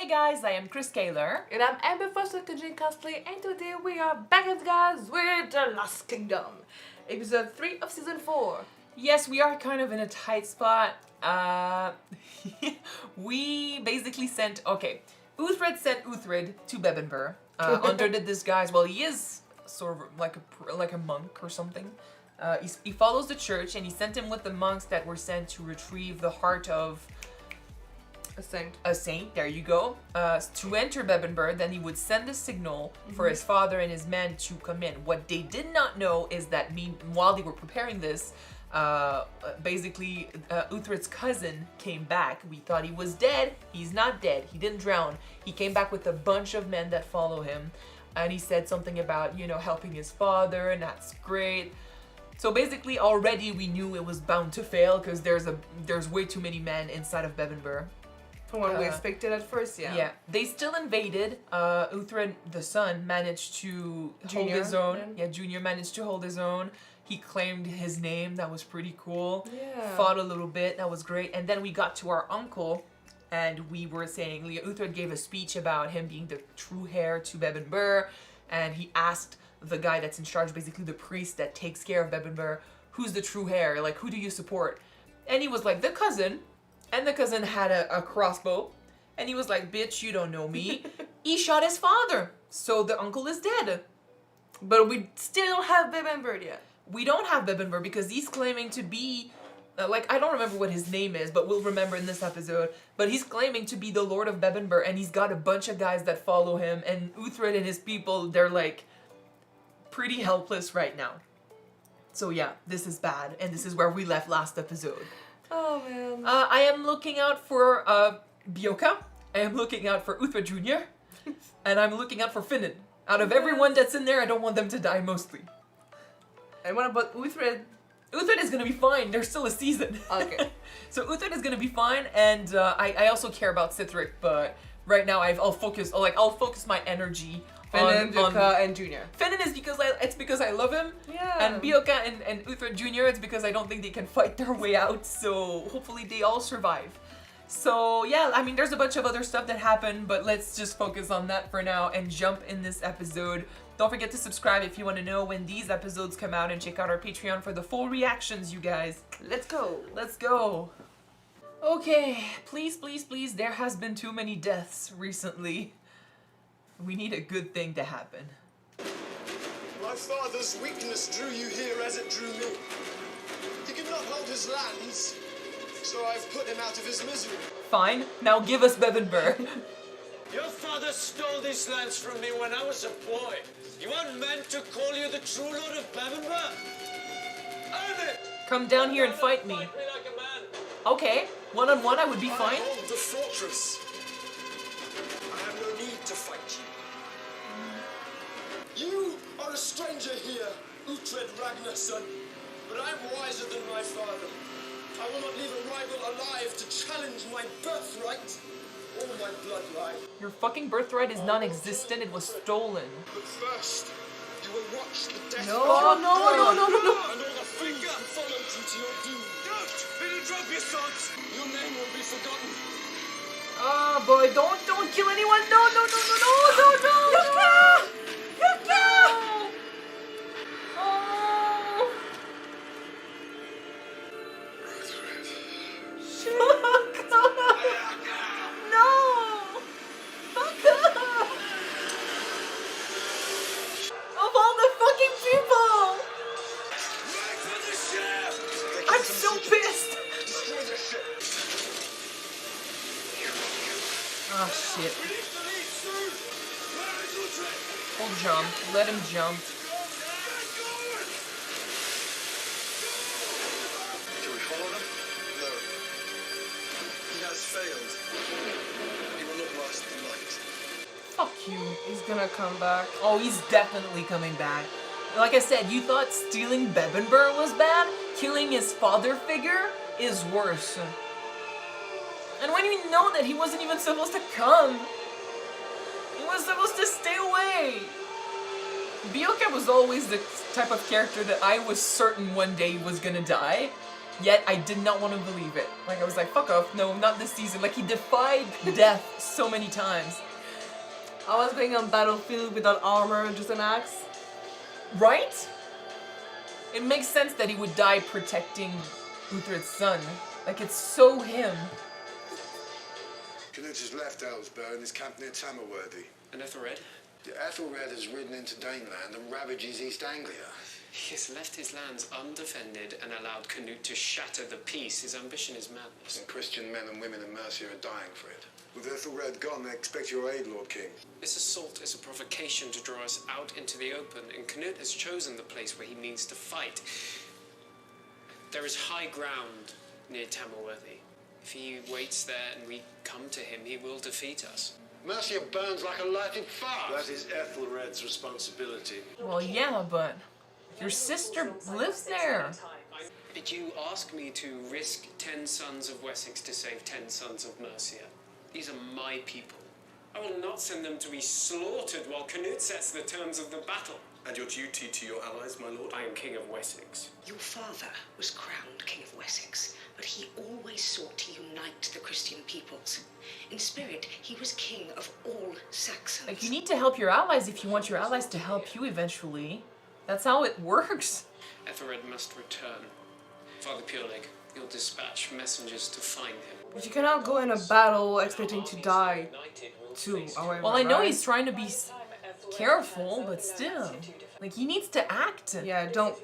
guys, I am Chris Kaler. And I'm Amber Foster Kyuujin Cosplay, and today we are back at guys with The Lost Kingdom, episode 3 of season 4. Yes, we are kind of in a tight spot. We basically sent, Uhtred sent Uhtred to Bebbanburg under the disguise. Well, he is sort of like a monk or something. He follows the church, and he sent him with the monks that were sent to retrieve the heart of a saint. There you go. To enter Bebbanburg, then he would send a signal for his father and his men to come in. What they did not know is that while they were preparing this, Uhtred's cousin came back. We thought he was dead. He's not dead. He didn't drown. He came back with a bunch of men that follow him, and he said something about, helping his father, and that's great. So basically, already we knew it was bound to fail because there's way too many men inside of Bebbanburg. From what we expected at first, yeah. Yeah, they still invaded. Uhtred, the son, managed to hold his own. Yeah, Junior managed to hold his own. He claimed his name. That was pretty cool. Yeah. Fought a little bit. That was great. And then we got to our uncle, and we were saying, Uhtred gave a speech about him being the true heir to Bebbanburg, and he asked the guy that's in charge, basically the priest that takes care of Bebbanburg, who's the true heir? Like, who do you support? And he was like, the cousin. And the cousin had a crossbow. And he was like, bitch, you don't know me. He shot his father. So the uncle is dead. But we still don't have Bebbanburg yet. We don't have Bebbanburg because he's claiming to be, I don't remember what his name is, but we'll remember in this episode. But he's claiming to be the Lord of Bebbanburg, and he's got a bunch of guys that follow him. And Uhtred and his people, they're like pretty helpless right now. So yeah, this is bad. And this is where we left last episode. Oh man. I am looking out for Beocca. I am looking out for Uhtred Jr. And I'm looking out for Finan. Out of everyone that's in there, I don't want them to die mostly. And what about Uhtred? Uhtred is gonna be fine. There's still a season. Okay. So Uhtred is gonna be fine, and I also care about Cithric, but right now I'll focus my energy Finan, Beocca, and Junior. Finan is because I love him. Yeah. And Beocca and Uhtred Jr. it's because I don't think they can fight their way out. So hopefully they all survive. So yeah, I mean there's a bunch of other stuff that happened, but let's just focus on that for now and jump in this episode. Don't forget to subscribe if you want to know when these episodes come out, and check out our Patreon for the full reactions, you guys. Let's go. Let's go. Okay, please, please, please. There has been too many deaths recently. We need a good thing to happen. My father's weakness drew you here as it drew me. He could not hold his lands, so I've put him out of his misery. Fine, now give us Bebbanburg. Your father stole these lands from me when I was a boy. You want men to call you the true lord of Bebbanburg? Earn it! Come down here and fight me. Fight me like a man. Okay, one-on-one I would be fine. I hold the fortress. I have no need to fight you. You are a stranger here, Uhtred Ragnarson, but I'm wiser than my father. I will not leave a rival alive to challenge my birthright or my bloodline. Your fucking birthright is non-existent, it was stolen. But first, you will watch the death No, of no, no, no, no, no. and all the finger follow you to your doom. Don't! Then you drop your swords! Your name will be forgotten. Oh boy, don't kill anyone! No, no, no, no, no, no, no! Beocca! Beocca! Oh! No! Beocca! Of all the fucking people! Make for the ship! I'm so pissed! Destroy the ship! Oh shit. We need to leave soon! Where is Uhtred? He'll jump. Let him jump. Can we follow them? No. He has failed. He will not last the night. Fuck you. He's gonna come back. Oh, he's definitely coming back. Like I said, you thought stealing Bebbanburg was bad? Killing his father figure is worse. And when you know that he wasn't even supposed to come, he was supposed to stay away. Beocca was always the type of character that I was certain one day was gonna die. Yet I did not want to believe it. Like I was like, fuck off, no, not this season. Like he defied death so many times. I was going on battlefield without armor, just an axe. Right? It makes sense that he would die protecting Uhtred's son. Like it's so him. Cnut has left Ellsberg and is camped near Tamerworthy. And Aethelred? Aethelred has ridden into Daneland and ravages East Anglia. He has left his lands undefended and allowed Cnut to shatter the peace. His ambition is madness. And Christian men and women in Mercia are dying for it. With Aethelred gone, they expect your aid, Lord King. This assault is a provocation to draw us out into the open, and Cnut has chosen the place where he means to fight. There is high ground near Tamerworthy. If he waits there and we come to him, he will defeat us. Mercia burns like a lighted fire. That is Aethelred's responsibility. Well, yeah, but your sister lives there. Did you ask me to risk 10 sons of Wessex to save 10 sons of Mercia? These are my people. I will not send them to be slaughtered while Cnut sets the terms of the battle. And your duty to your allies, my lord? I am King of Wessex. Your father was crowned King of Wessex, but he always sought to unite the Christian peoples. In spirit, he was king of all Saxons. Like you need to help your allies if you want your allies to help you eventually. That's how it works. Aethelred must return. Father Pureleg, you'll dispatch messengers to find him. But you cannot go in a battle expecting to die too. However, Well, I know right? he's trying to be careful, but still. Like he needs to act. Yeah, don't.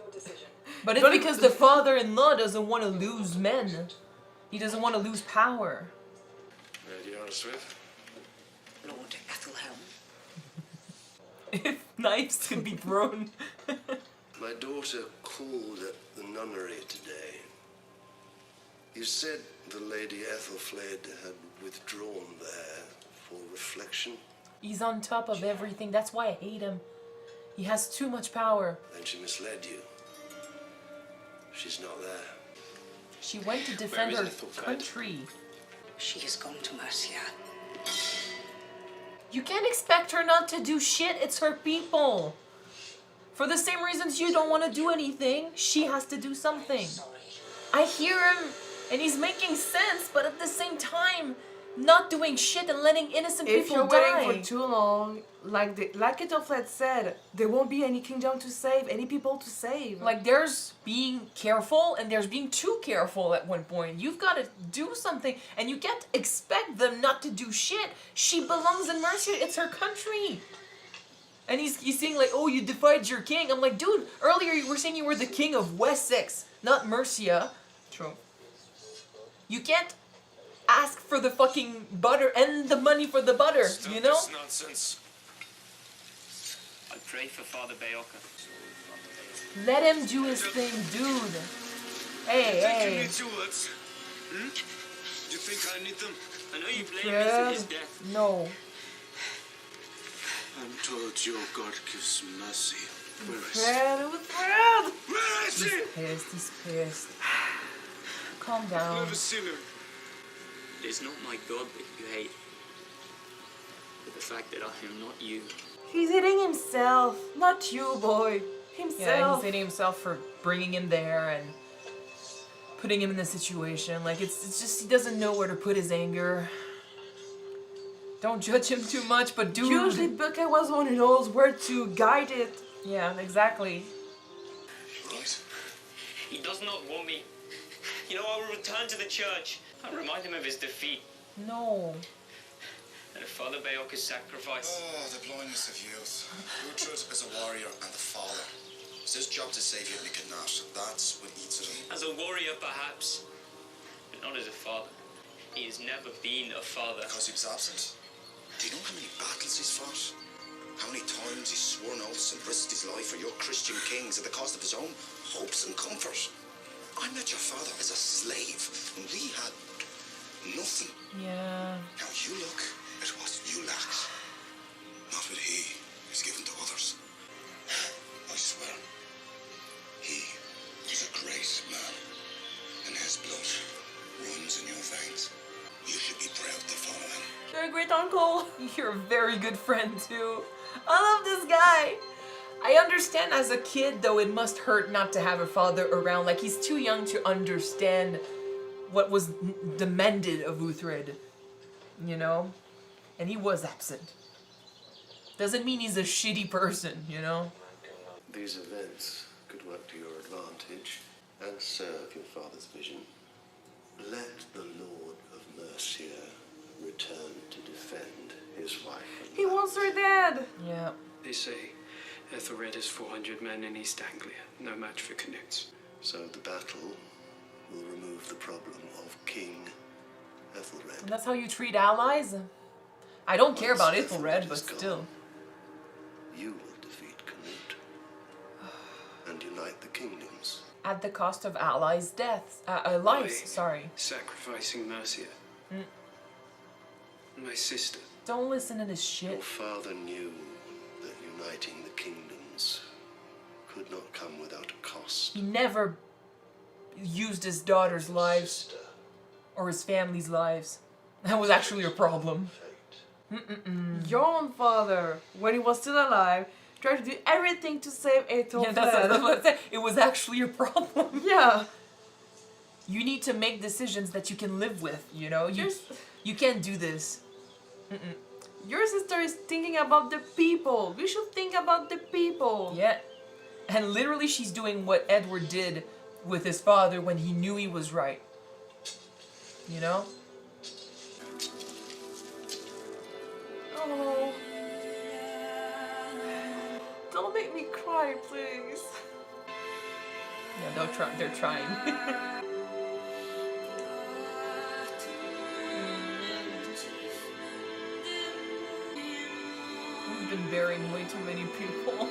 But it's because the father-in-law doesn't want to lose men. He doesn't want to lose power. Ready, Honor Swift? Lord Aethelhelm. If knives could be thrown. My daughter called at the nunnery today. You said the Lady Aethelflaed had withdrawn there for reflection. He's on top of everything. That's why I hate him. He has too much power. Then she misled you. She's not there. She went to defend is her Aethelflaed? country. She has gone to Mercia. You can't expect her not to do shit. It's her people. For the same reasons you don't want to do anything, she has to do something. I hear him, and he's making sense, but at the same time, not doing shit and letting innocent If people you're die. waiting for too long, like Aethelflaed said, there won't be any kingdom to save, any people to save. Like, there's being careful and there's being too careful at one point. You've got to do something, and you can't expect them not to do shit. She belongs in Mercia. It's her country. And he's saying, like, oh, you defied your king. I'm like, dude, earlier you were saying you were the king of Wessex, not Mercia. True. You can't ask for the fucking butter and the money for the butter, you know? This nonsense. I pray for Father Beocca. Let him do his thing, dude. Hey. words. Hmm? You think I need them? I know you blame Yeah. me for his death. No. I'm told your God gives mercy. Where is Uhtred! Where is he? He's pissed. Calm down. Seen him. It is not my God that you hate, but the fact that I am not you. He's hitting himself, not you, boy. Yeah, Himself. he's hating himself for bringing him there and putting him in this situation. Like, it's just he doesn't know where to put his anger. Don't judge him too much, but dude. Usually Beocca was one who knows where to guide it. Yeah, exactly. Right. He does not want me. You know, I will return to the church and remind him of his defeat No. and of Father Beocca's sacrifice. Oh, the blindness of youth. Uhtred is a warrior and a father. It's his job to save you, Cnut. That's what eats at him. As a warrior, perhaps, but not as a father. He has never been a father. Because he was absent. Do you know how many battles he's fought? How many times he's sworn oaths and risked his life for your Christian kings at the cost of his own hopes and comfort? I met your father as a slave, and we had nothing. Yeah. Now you look at what you lack, not what he has given to others. I swear, he is a great man, and his blood runs in your veins. You should be proud to follow him. You're a great uncle. You're a very good friend, too. I love this guy. I understand as a kid, though, it must hurt not to have a father around. Like, he's too young to understand what was demanded of Uhtred, you know? And he was absent. Doesn't mean he's a shitty person, you know? These events could work to your advantage and serve your father's vision. Let the Lord of Mercia return to defend his wife. He wants her dead. Yeah. They say Aethelflaed has 400 men in East Anglia, no match for Cnut. So the battle will remove the problem of King Aethelred. And that's how you treat allies? I don't care about Once Aethelred, but is gone, still. You will defeat Cnut and unite the kingdoms. At the cost of allies' deaths. Lives, sorry. Sacrificing Mercia. My sister. Don't listen to this Your shit. father knew that uniting the kingdoms could not come without a cost. He never used his daughter's lives Sister, or his family's lives. That was actually a problem. fate. Your own father, when he was still alive, tried to do everything to save Aethelflaed. Yeah, that's what I'm saying. It was actually a problem. Yeah. You need to make decisions that you can live with, you know? Just- You can't do this. Your sister is thinking about the people. We should think about the people. Yeah. And literally she's doing what Edward did with his father when he knew he was right. You know? Oh. Don't make me cry, please. Yeah, they're trying. We've been burying way too many people.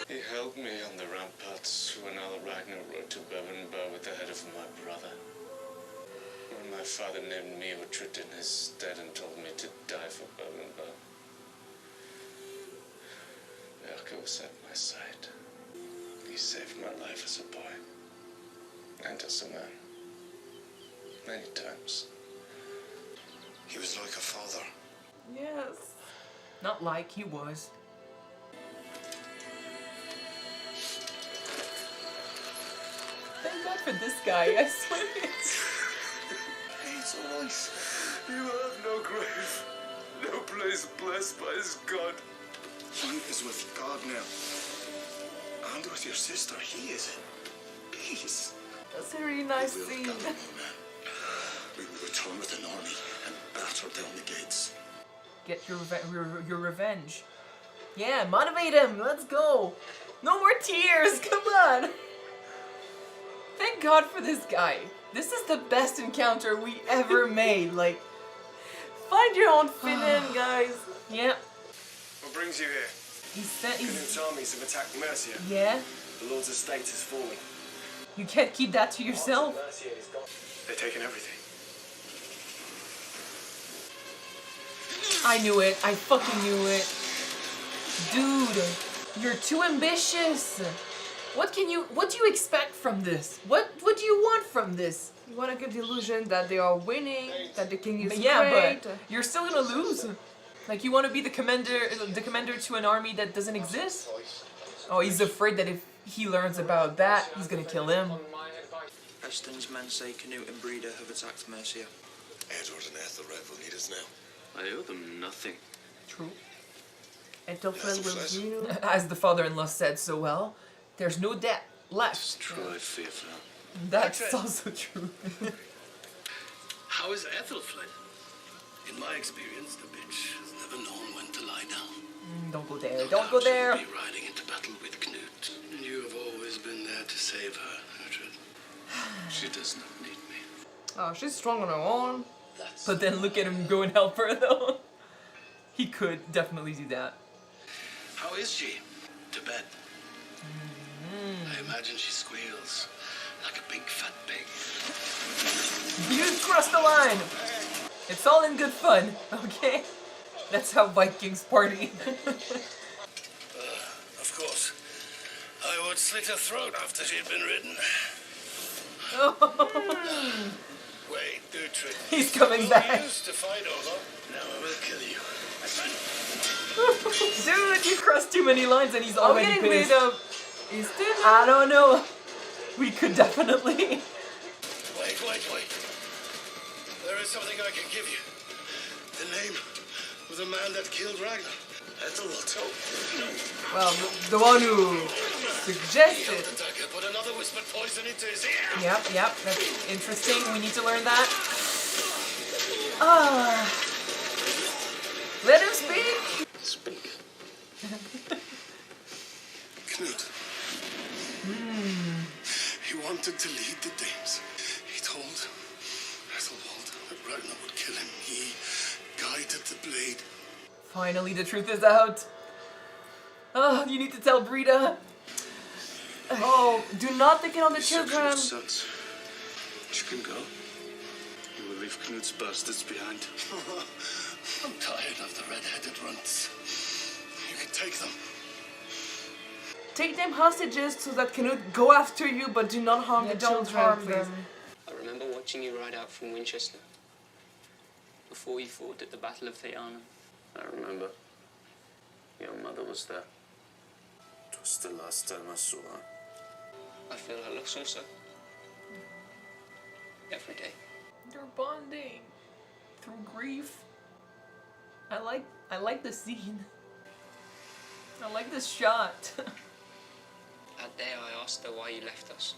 He held me on the ramparts when Al Ragnar rode to Bebbanburg with the head of my brother. When my father named me Uhtred in his stead and told me to die for Bebbanburg. Beocca was at my side. He saved my life as a boy. And as a man. Many times. He was like a father. Yes. Not like he was. Thank God for this guy, I swear. It's alright. You have no grave. No place blessed by his God. He is with God now. And with your sister, he is in peace. That's a really nice We will scene. gather more men. We will return with an army and batter down the gates. Get your revenge. Yeah, motivate him. Let's go. No more tears. Come on. Thank God for this guy. This is the best encounter we ever made. Like, Find your own feeling, guys. yeah. What brings you here? He's Cnut's armies have attacked Mercia. yeah. The Lord's estate is falling. You can't keep that to yourself. They're taking everything. I knew it. I fucking knew it. Dude, you're too ambitious. What do you expect from this? What do you want from this? You want to give the illusion that they are winning, that the king is But yeah, great. but you're still gonna lose. Like, you want to be the commander to an army that doesn't exist? Oh, he's afraid that if he learns about that, he's gonna kill him. Eston's men say Cnut and Brida have attacked Mercia. Edward and Aethelred will need us now. I owe them nothing. True. Aethelflaed will Aethelflaed. do, as the father-in-law said so well, there's no debt left. It's true, I fear for her. That's also true. How is Aethelflaed? In my experience, the bitch has never known when to lie down. Don't go there. Don't go there. She'll be riding into battle with Cnut. You have always been there to save her, Uhtred. She does not need me. Oh, she's strong on her own. But then look at him go and help her, though. He could definitely do that. How is she? To bed. I imagine she squeals like a big fat pig. You crossed the line. It's all in good fun, okay? That's how Vikings party. Of course. I would slit her throat after she'd been ridden. He's coming back. Used to fight over. Now I will kill you. Dude, you crossed too many lines and he's I'm already getting rid pissed. of. Is this? I don't know. We could definitely. Wait. There is something I can give you. The name of the man that killed Ragnar. Aethelflaed. Well, the one who suggested. The dagger put another whispered poison into his ear. Yep. That's interesting. We need to learn that. Let him speak. Speak. Cnut. He wanted to lead the Danes. He told Aethelflaed that Ragnar would kill him. He guided the blade. Finally, the truth is out. Oh, you need to tell Brida. Oh, do not take it on the These are children. Knut's sons. You can go. You will leave Knut's bastards behind. I'm tired of the red-headed runts. You can take them. Take them hostages so that Cnut go after you, but do not harm the don't children, harm please. them. I remember watching you ride out from Winchester before you fought at the Battle of Theana. I remember. Your mother was there. It was the last time I saw her. I feel her loss also. Every day. They're bonding through grief. I like the scene. I like this shot. That day I asked her why you left us.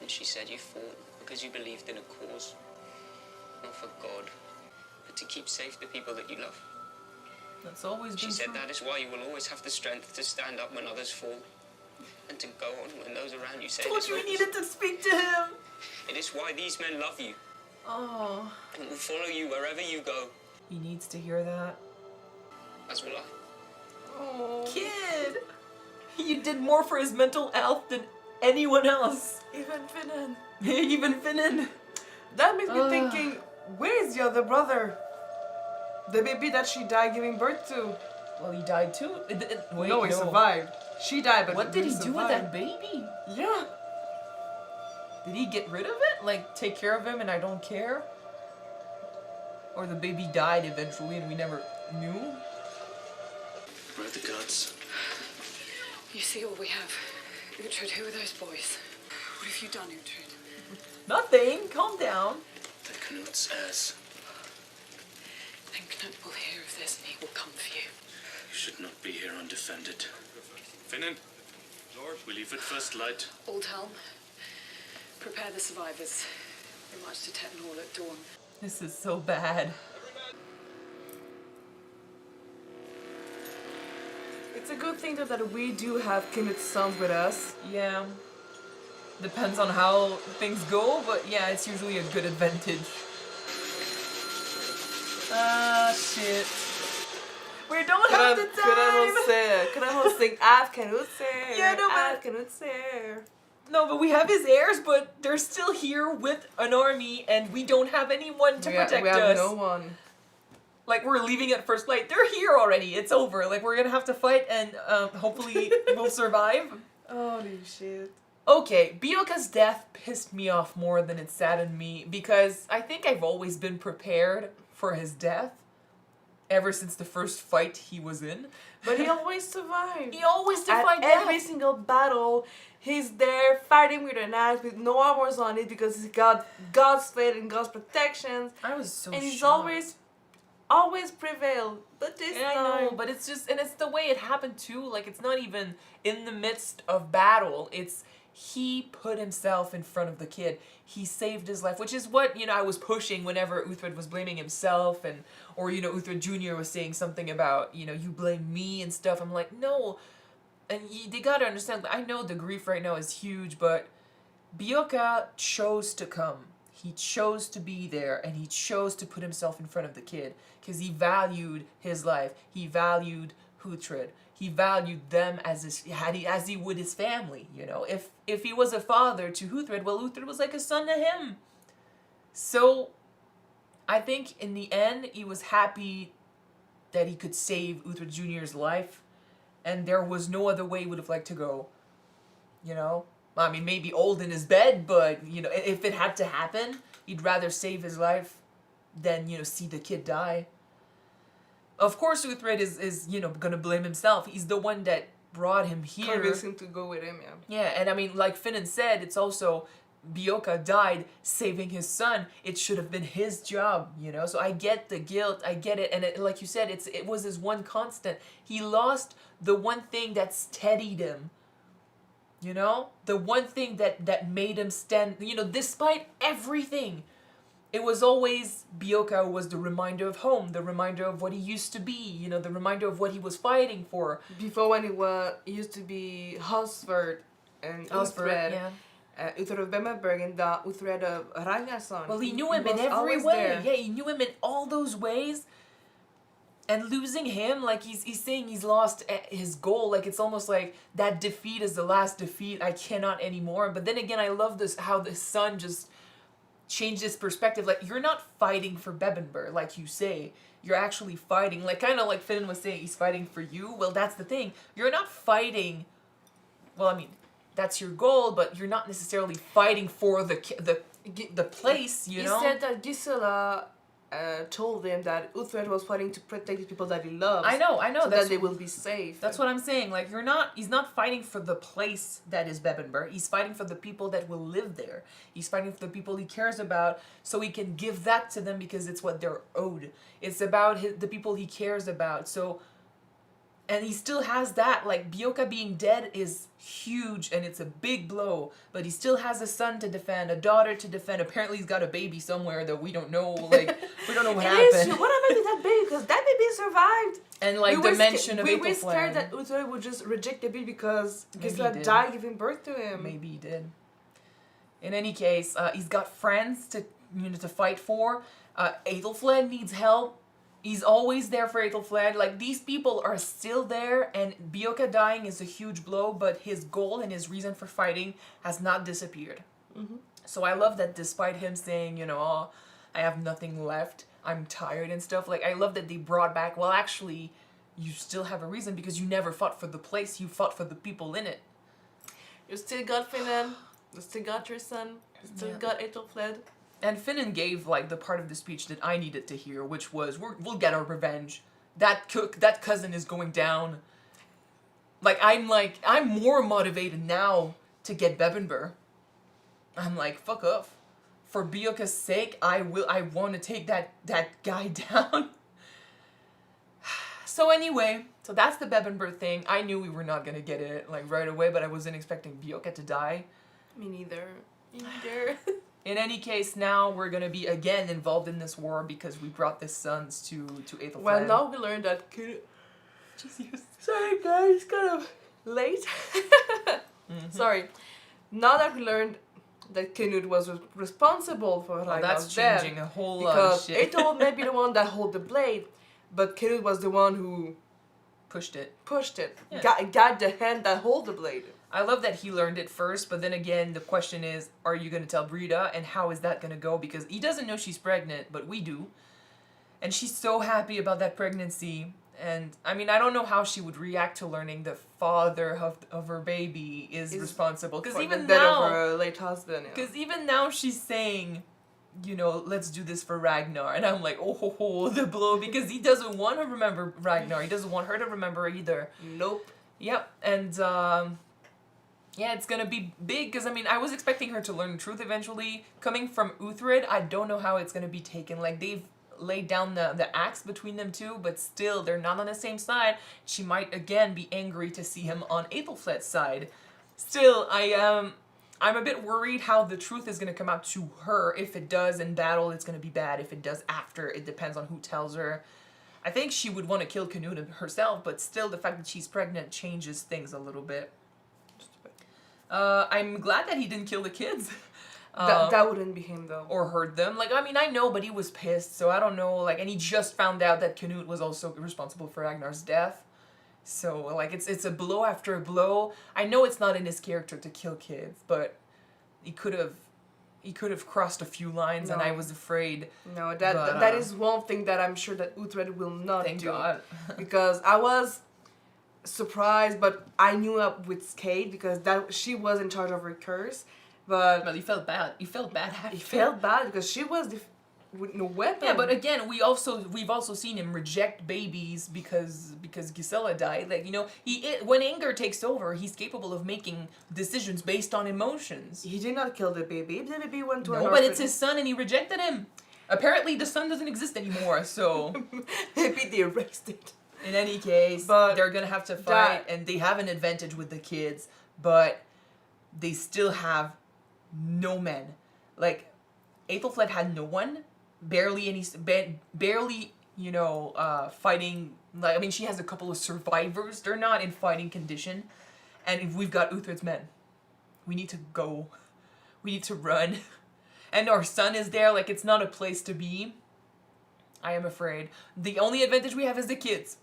And she said you fought because you believed in a cause. Not for God, but to keep safe the people that you love. That's always been She said true. that is why you will always have the strength to stand up when others fall. And to go on when those around you say Told it's you we hopeless. needed to speak to him. It is why these men love you Oh, and will follow you wherever you go. he needs to hear that. As will I. Oh, Kid, you did more for his mental health than anyone else. even Finan. Even Finnan. That makes me thinking, where is the other brother? The baby that she died giving birth to. Well, he died too. Wait, no, he survived. She died, but What did he do with survived. that baby? Yeah. Did he get rid of it? Like, take care of him and I don't care? Or the baby died eventually and we never knew? Where are the gods? You see all we have. Uhtred, who are those boys? What have you done, Uhtred? Nothing. Calm down. The Knut's heirs. Then Cnut will hear of this and he will come for you. You should not be here undefended. Finan, we leave at first light. Oldhelm, prepare the survivors. We march to Tetten Hall at dawn. This is so bad. It's a good thing though that we do have Cnut's sons with us. Yeah. Depends on how things go, but yeah, it's usually a good advantage. Ah, shit. We don't have the time! Queremos sing Av Cnut ser. Yeah, no, but- Av Cnut ser. No, but we have his heirs, but they're still here with an army, and we don't have anyone to protect we have us. no one. Like, we're leaving at first light. They're here already. It's over. Like, we're gonna have to fight, and hopefully we'll survive. Holy shit. Okay, Beocca's death pissed me off more than it saddened me, because I think I've always been prepared for his death, ever since the first fight he was in. But he always survived. He always At defied every death. single battle, he's there fighting with an axe with no armors on it because he's got God's faith and God's protections. I was so and he's shocked. always prevailed. But this I time, know, but it's just, and it's the way it happened too. Like, it's not even in the midst of battle. It's he put himself in front of the kid. He saved his life, which is what, you know, I was pushing whenever Uhtred was blaming himself, and or, you know, Uhtred Jr. was saying something about, you know, you blame me and stuff. I'm like, no. And they gotta understand, I know the grief right now is huge, but Beocca chose to come. He chose to be there, and he chose to put himself in front of the kid because he valued his life. He valued Uhtred. He valued them as he would his family. You know, if he was a father to Uhtred, well, Uhtred was like a son to him. So, I think in the end, he was happy that he could save Uhtred Jr.'s life, and there was no other way he would have liked to go. You know? I mean, maybe old in his bed, but, you know, if it had to happen, he'd rather save his life than, see the kid die. Of course, Uhtred is gonna blame himself. He's the one that brought him here. Convince him to go with him, yeah. Yeah, and I mean, like Finan said, it's also Beocca died saving his son. It should have been his job, So I get the guilt, I get it, and like you said, it was his one constant. He lost the one thing that steadied him. The one thing that made him stand. Despite everything, it was always Beocca was the reminder of home, the reminder of what he used to be. The reminder of what he was fighting for. Before, when he used to be Uhtred and Uhtred. Yeah. Uhtred of Bebbanburg and the Uhtred of Ragnarsson. Well, he knew him in every way. Yeah, he knew him in all those ways. And losing him, like he's saying he's lost his goal. Like it's almost like that defeat is the last defeat. I cannot anymore. But then again, I love this how the son just changed his perspective. Like you're not fighting for Bebbanburg, like you say. You're actually fighting, like kind of like Finn was saying, he's fighting for you. Well, that's the thing. You're not fighting. Well, I mean, that's your goal, but you're not necessarily fighting for the place. He said that Gisela told him that Uhtred was fighting to protect the people that he loves. I know. So that they will be safe. That's what I'm saying. Like he's not fighting for the place that is Bebbanburg. He's fighting for the people that will live there. He's fighting for the people he cares about, so he can give that to them because it's what they're owed. It's about the people he cares about. So. And he still has that, like, Beocca being dead is huge, and it's a big blow. But he still has a son to defend, a daughter to defend. Apparently he's got a baby somewhere that we don't know, like, we don't know what happened. What happened to that baby? Because that baby survived. And, like, the mention of Aethelflaed. We were scared that Uhtred would just reject the baby because Gisela died giving birth to him. Maybe he did. In any case, he's got friends to fight for. Aethelflaed needs help. He's always there for Aethelflaed. Like, these people are still there, and Beocca dying is a huge blow, but his goal and his reason for fighting has not disappeared. Mm-hmm. So I love that despite him saying, I have nothing left, I'm tired and stuff, like, I love that they brought back, well, actually, you still have a reason because you never fought for the place, you fought for the people in it. You still got Finan, you still got your son, you still got Aethelflaed. And Finan gave, like, the part of the speech that I needed to hear, which was, we'll get our revenge. That cousin is going down. I'm more motivated now to get Bebbanburg. I'm like, fuck off. For Beocca's sake, I want to take that guy down. So anyway, so that's the Bebbanburg thing. I knew we were not going to get it, like, right away, but I wasn't expecting Beocca to die. Me neither. Me neither. In any case, now we're going to be again involved in this war because we brought the sons to Aethelflaed. Well, now we learned that Jesus. Sorry, guys, kind of late. Sorry. Now that we learned that Cnut was responsible for that's changing a whole lot of shit. Because Aethelflaed may be the one that hold the blade, but Cnut was the one who pushed it. Yeah. Got the hand that hold the blade. I love that he learned it first, but then again, the question is, are you going to tell Brida, and how is that going to go? Because he doesn't know she's pregnant, but we do. And she's so happy about that pregnancy. And, I mean, I don't know how she would react to learning the father of her baby is responsible. Because even now, of her late husband. Because even now she's saying, let's do this for Ragnar. And I'm like, oh, the blow. Because he doesn't want to remember Ragnar. He doesn't want her to remember either. Nope. Yep. And, yeah, it's gonna be big, because, I mean, I was expecting her to learn the truth eventually. Coming from Uhtred, I don't know how it's gonna be taken. Like, they've laid down the axe between them two, but still, they're not on the same side. She might, again, be angry to see him on Aethelflaed's side. Still, I'm a bit worried how the truth is gonna come out to her. If it does in battle, it's gonna be bad. If it does after, it depends on who tells her. I think she would want to kill Cnut herself, but still, the fact that she's pregnant changes things a little bit. I'm glad that he didn't kill the kids. That wouldn't be him, though. Or hurt them. Like, I mean, I know, but he was pissed, so I don't know. Like, and he just found out that Cnut was also responsible for Ragnar's death. So, like, it's a blow after a blow. I know it's not in his character to kill kids, but he could have crossed a few lines, and I was afraid. No, that is one thing that I'm sure that Uhtred will not do. Thank God. Because I was surprised, but I knew up with Skate because she was in charge of her curse. But you felt bad. You felt bad after. You felt bad because she was with no weapon. Yeah, but again, we've also seen him reject babies because Gisela died. Like, you know, when anger takes over, he's capable of making decisions based on emotions. He did not kill the baby. The baby went to an No, but it's his son, and he rejected him. Apparently, the son doesn't exist anymore. So maybe they erased it. In any case, but they're gonna have to fight, and they have an advantage with the kids, but they still have no men. Like, Aethelflaed had no one, barely, you know, fighting. Like, I mean, she has a couple of survivors. They're not in fighting condition, and if we've got Uhtred's men, we need to go. We need to run, and our son is there. Like, it's not a place to be. I am afraid. The only advantage we have is the kids.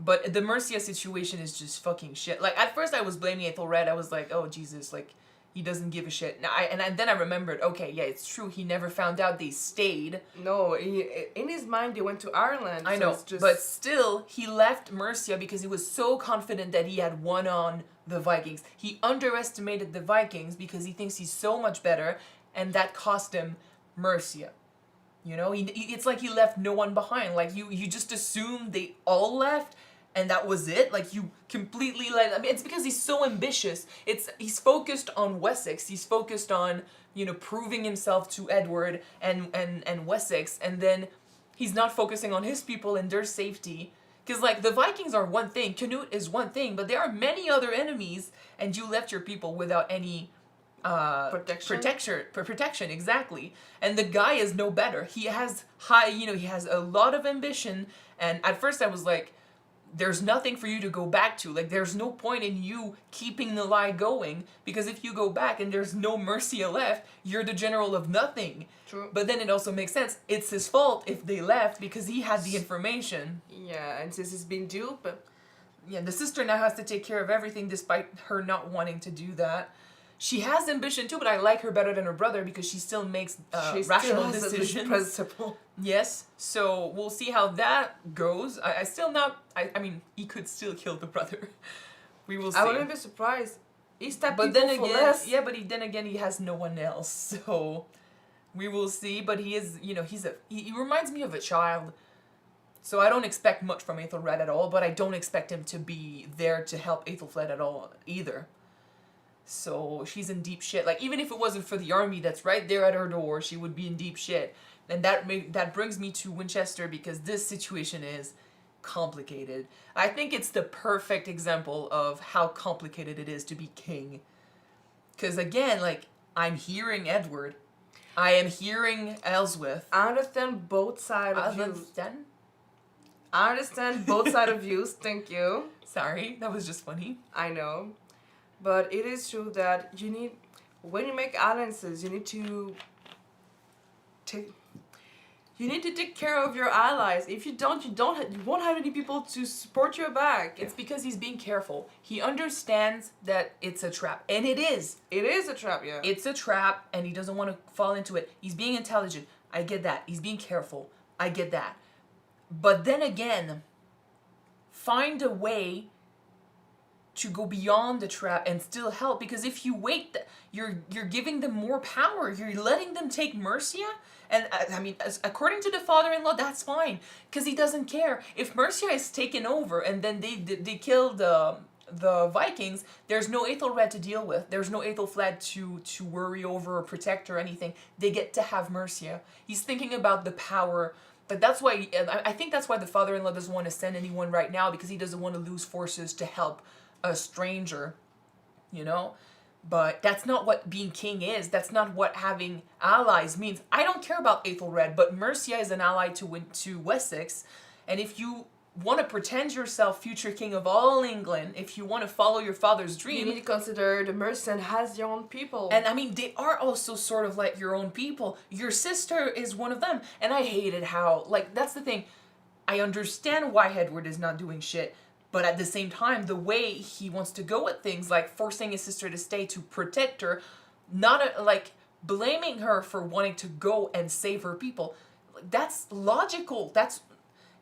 But the Mercia situation is just fucking shit. Like, at first I was blaming Aethelred. I was like, oh, Jesus, like, he doesn't give a shit. Then I remembered, okay, yeah, it's true. He never found out they stayed. No, in his mind, they went to Ireland. I know, but still, he left Mercia because he was so confident that he had won on the Vikings. He underestimated the Vikings because he thinks he's so much better, and that cost him Mercia. You know, it's like he left no one behind. Like, you just assume they all left, and that was it. Like, you completely I mean, it's because he's so ambitious. He's focused on Wessex. He's focused on, you know, proving himself to Edward and Wessex, and then he's not focusing on his people and their safety. Because, like, the Vikings are one thing, Cnut is one thing, but there are many other enemies, and you left your people without any protection, exactly. And the guy is no better. He has he has a lot of ambition, and at first I was like, there's nothing for you to go back to. Like, there's no point in you keeping the lie going, because if you go back and there's no Mercia left, you're the general of nothing. True. But then it also makes sense. It's his fault if they left, because he had the information. Yeah, and since he's been duped. Yeah, the sister now has to take care of everything despite her not wanting to do that. She has ambition too, but I like her better than her brother because she still makes rational decisions. Principle. Yes, so we'll see how that goes. I mean, he could still kill the brother. We will see. I wouldn't be surprised. He's that but people then for again, less. yeah, but then again, he has no one else. So we will see. But he is, you know, he reminds me of a child. So I don't expect much from Aethelred at all, but I don't expect him to be there to help Aethelflaed at all either. So she's in deep shit. Like, even if it wasn't for the army that's right there at her door, she would be in deep shit. And that brings me to Winchester, because this situation is complicated. I think it's the perfect example of how complicated it is to be king. Because again, like, I'm hearing Edward. I am hearing Ellsworth. I understand both sides of views. I understand both sides of views. Thank you. Sorry, that was just funny. I know. But it is true that when you make alliances, you need to take care of your allies. If you don't, you won't have any people to support your back. It's because he's being careful. He understands that it's a trap, and it is. It is a trap, yeah. It's a trap, and he doesn't want to fall into it. He's being intelligent. I get that. He's being careful. I get that. But then again, find a way to go beyond the trap and still help, because if you wait, you're giving them more power. You're letting them take Mercia, and I mean, according to the father-in-law, that's fine, because he doesn't care. If Mercia is taken over and then they kill the Vikings, there's no Aethelred to deal with. There's no Aethelflaed to worry over or protect or anything. They get to have Mercia. He's thinking about the power. But that's why I think that's why the father-in-law doesn't want to send anyone right now, because he doesn't want to lose forces to help a stranger, you know. But that's not what being king is. That's not what having allies means. I don't care about Aethelred, but Mercia is an ally to Wessex, and if you want to pretend yourself future king of all England, if you want to follow your father's dream, you need to consider the Mercian has your own people. And I mean, they are also sort of like your own people. Your sister is one of them, and I hated how, like, that's the thing. I understand why Edward is not doing shit. But at the same time, the way he wants to go at things, like forcing his sister to stay to protect her, like blaming her for wanting to go and save her people, that's logical.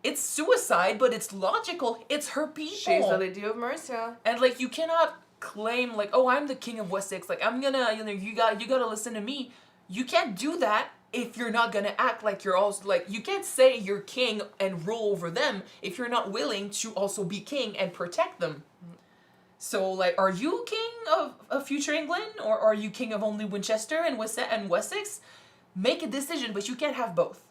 It's suicide, but it's logical. It's her people. She's the lady of Mercia. And like, you cannot claim like, oh, I'm the king of Wessex. Like, I'm gonna, you gotta listen to me. You can't do that. if you're not gonna act like you're also like, you can't say you're king and rule over them if you're not willing to also be king and protect them. So like, are you king of future England, or are you king of only Winchester and Wessex? Make a decision, but you can't have both.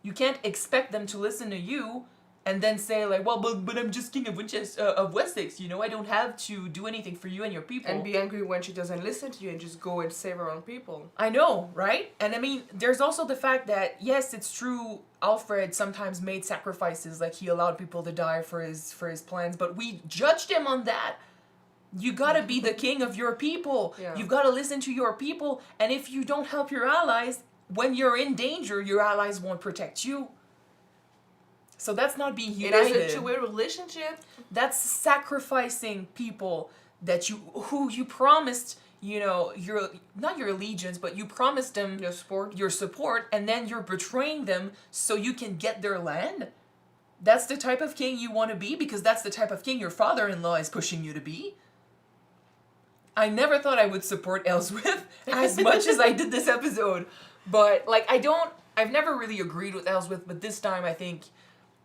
You can't expect them to listen to you and then say like, well, but I'm just king of Winchester, of Wessex, you know, I don't have to do anything for you and your people. And be angry when she doesn't listen to you and just go and save her own people. I know, right? And I mean, there's also the fact that, yes, it's true, Alfred sometimes made sacrifices, like he allowed people to die for his plans, but we judged him on that. You gotta be the king of your people. Yeah. You've gotta listen to your people, and if you don't help your allies, when you're in danger, your allies won't protect you. So that's not being united. It is a two-way relationship. That's sacrificing people that who you promised, you know, not your allegiance, but you promised them your support, and then you're betraying them so you can get their land. That's the type of king you want to be, because that's the type of king your father-in-law is pushing you to be. I never thought I would support Ellsworth as much as I did this episode. But, like, I've never really agreed with Ellsworth, but this time I think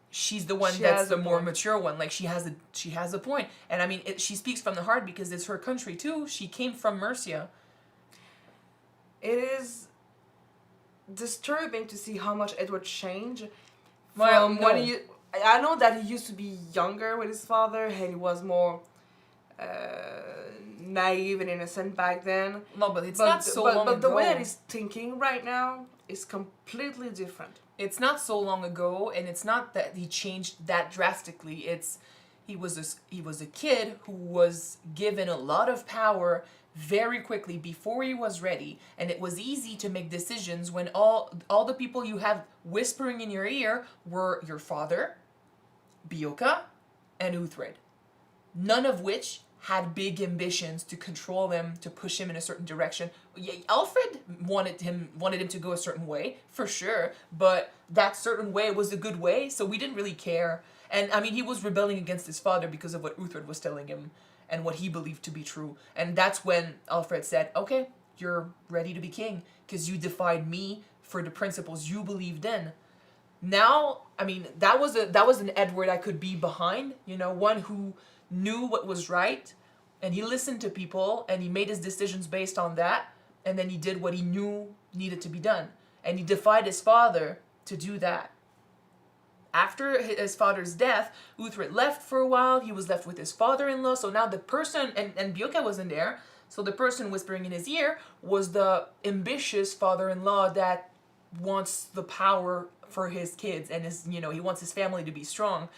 she's the one that's the more mature one. Like, she has a point. And, I mean, she speaks from the heart because it's her country, too. She came from Mercia. It is disturbing to see how much Edward changed. Well, from when I know that he used to be younger with his father, and he was more naive and innocent back then. No, but it's not so long ago. But the way that he's thinking right now is completely different. It's not so long ago, and it's not that he changed that drastically. He was a kid who was given a lot of power very quickly before he was ready, and it was easy to make decisions when all the people you have whispering in your ear were your father, Beocca, and Uhtred. None of which had big ambitions to control him, to push him in a certain direction. Yeah, Alfred wanted him to go a certain way, for sure, but that certain way was a good way, so we didn't really care. And I mean, he was rebelling against his father because of what Uhtred was telling him and what he believed to be true. And that's when Alfred said, okay, you're ready to be king because you defied me for the principles you believed in. Now, I mean, that was an Edward I could be behind, you know, one who knew what was right, and he listened to people, and he made his decisions based on that, and then he did what he knew needed to be done. And he defied his father to do that. After his father's death, Uhtred left for a while. He was left with his father-in-law. So now the person, and Beocca wasn't there, so the person whispering in his ear was the ambitious father-in-law that wants the power for his kids, and he wants his family to be strong.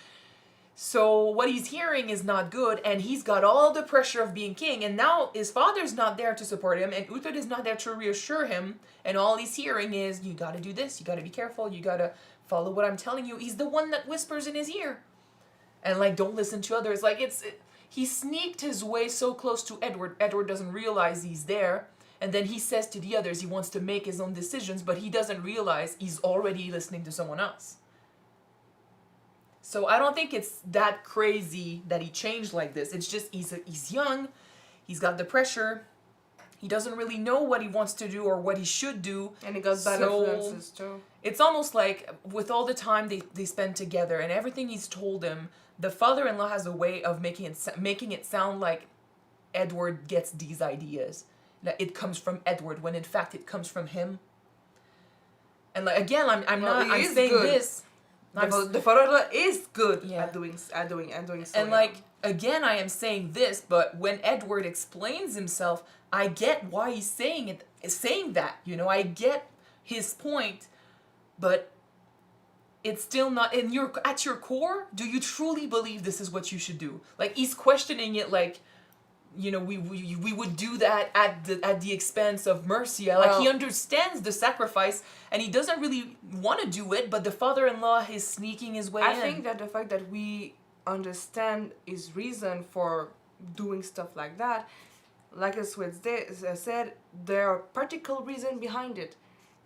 So what he's hearing is not good, and he's got all the pressure of being king, and now his father's not there to support him, and Uhtred is not there to reassure him, and all he's hearing is, you gotta do this, you gotta be careful, you gotta follow what I'm telling you. He's the one that whispers in his ear. And like, don't listen to others. Like, he sneaked his way so close to Edward. Edward doesn't realize he's there, and then he says to the others he wants to make his own decisions, but he doesn't realize he's already listening to someone else. So I don't think it's that crazy that he changed like this. It's just he's young, he's got the pressure, he doesn't really know what he wants to do or what he should do. And he got bad influences too. It's almost like with all the time they spend together and everything he's told him, the father-in-law has a way of making it sound like Edward gets these ideas. That it comes from Edward when in fact it comes from him. And like, again, I'm saying good. this. The father-in-law is good at doing so. And like, again, I am saying this, but when Edward explains himself, I get why he's saying that, you know, I get his point, but it's still not at your core. Do you truly believe this is what you should do? Like, he's questioning it like, you know, we would do that at the expense of Mercia. Like, he understands the sacrifice, and he doesn't really want to do it, but the father-in-law is sneaking his way in. I think that the fact that we understand his reason for doing stuff like that, like as said, there are practical reasons behind it.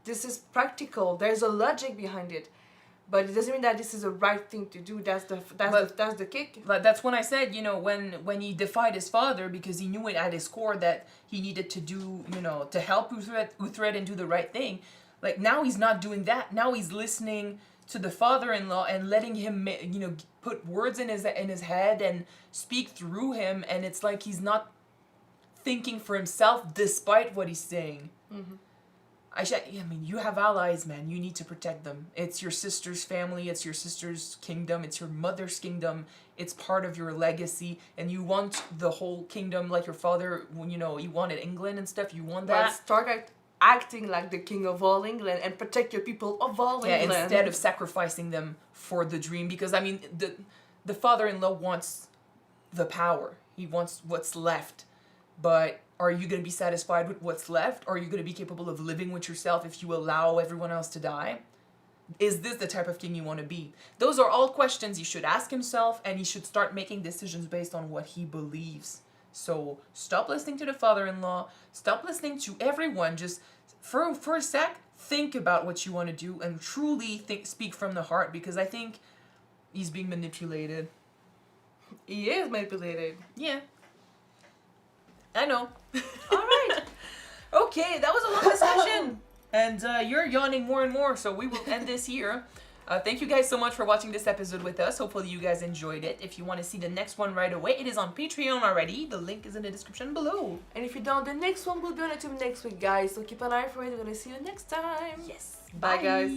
This is practical. There's a logic behind it. But it doesn't mean that this is the right thing to do. That's the kick. But that's when I said, you know, when he defied his father because he knew it at his core that he needed to do, you know, to help Uhtred and do the right thing. Like, now he's not doing that. Now he's listening to the father-in-law and letting him, you know, put words in his head and speak through him. And it's like he's not thinking for himself despite what he's saying. Mm-hmm. I mean, you have allies, man. You need to protect them. It's your sister's family. It's your sister's kingdom. It's your mother's kingdom. It's part of your legacy. And you want the whole kingdom like your father, you know, you wanted England and stuff. You want that. But start acting like the king of all England and protect your people of all England. Yeah, instead of sacrificing them for the dream. Because, I mean, the father-in-law wants the power. He wants what's left. But are you going to be satisfied with what's left? Or are you going to be capable of living with yourself if you allow everyone else to die? Is this the type of king you want to be? Those are all questions he should ask himself, and he should start making decisions based on what he believes. So stop listening to the father-in-law. Stop listening to everyone. Just for a sec, think about what you want to do and truly speak from the heart, because I think he's being manipulated. He is manipulated. Yeah. I know. All right. Okay, that was a long discussion. And you're yawning more and more, so we will end this here. Thank you guys so much for watching this episode with us. Hopefully you guys enjoyed it. If you want to see the next one right away, it is on Patreon already. The link is in the description below. And if you don't, the next one will be on YouTube next week, guys. So keep an eye for it. We're going to see you next time. Yes. Bye guys.